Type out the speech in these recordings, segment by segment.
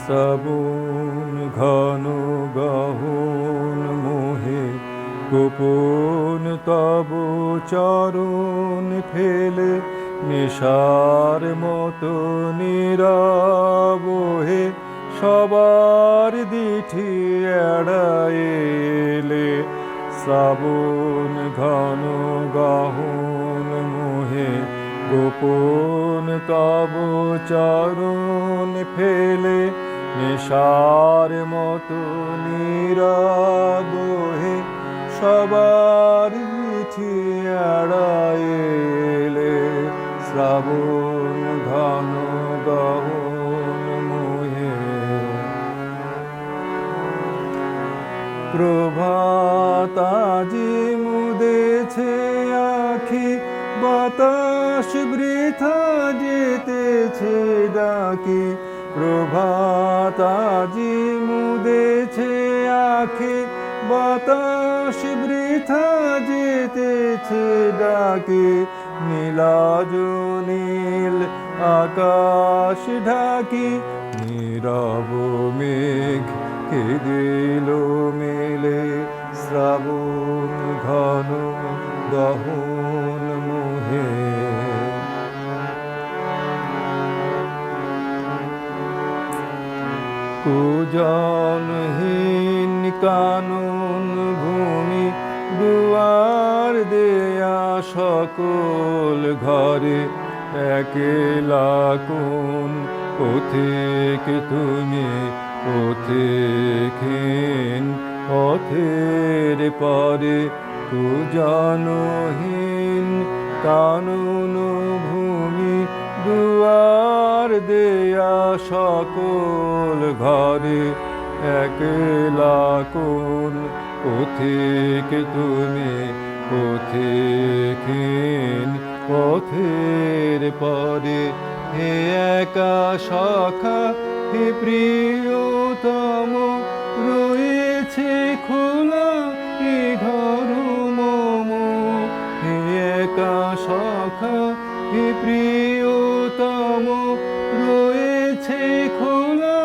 শ্রাবণ ঘন গহন মোহে গোপন তব চরণ ফেলে নেশার মতো নীরবে সবার দিঠি এড়াইলে। শ্রাবণ ঘন গহন মোহে গোপন তব চরণ ফেলে নেশার মতো নীরবে সবার চিঠি এড়াইলে। শ্রাবণ ঘন গহন মোহে প্রভাত আজি মুদেছে আখি বাতাস বৃথা যেতেছে ডাকি। প্রভাত আজি মুদেছে আখি বাতাস বৃথা যেতেছে ডাকি। নীলাজ নীল আকাশ ঢাকি নীরব মেঘ কে দিল মেলে। শ্রাবণ ঘন গহন মোহে কুজনহীন কানন ভূমি দুয়ার দেয়া সকল ঘরে একলা কোন পথিক তুমি পথিকহীন পথের পরে। কুজনহীন কানন ভূমি দুয়ার দেয়া সকল ঘরে একলা কোন পথিক তুমি পথিকহীন পথের পরে। হে একা সখা হে প্রিয়তম রয়েছে খোলা এ ঘর মম। হে একা সখা হে প্রিয়তম রয়েছে খোলা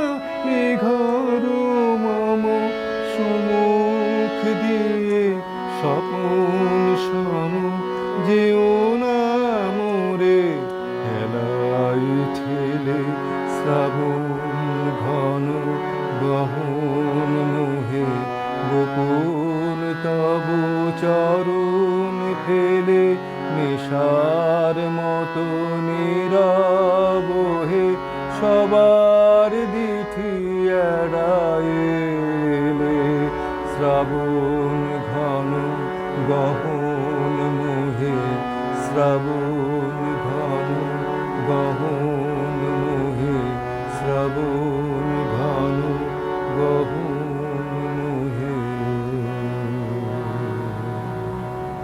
এ ঘর মম। সুমুখ দিয়ে স্বপন সম যেও না মোরে হেলাই ঠেলে। শ্রাবণ ঘন গহন মোহে গোপন তব চরণ ফেলে নেশার মতো নীরবে সবার দিঠি এড়াইলে। শ্রাবণ ঘন গহন মোহে শ্রাবণ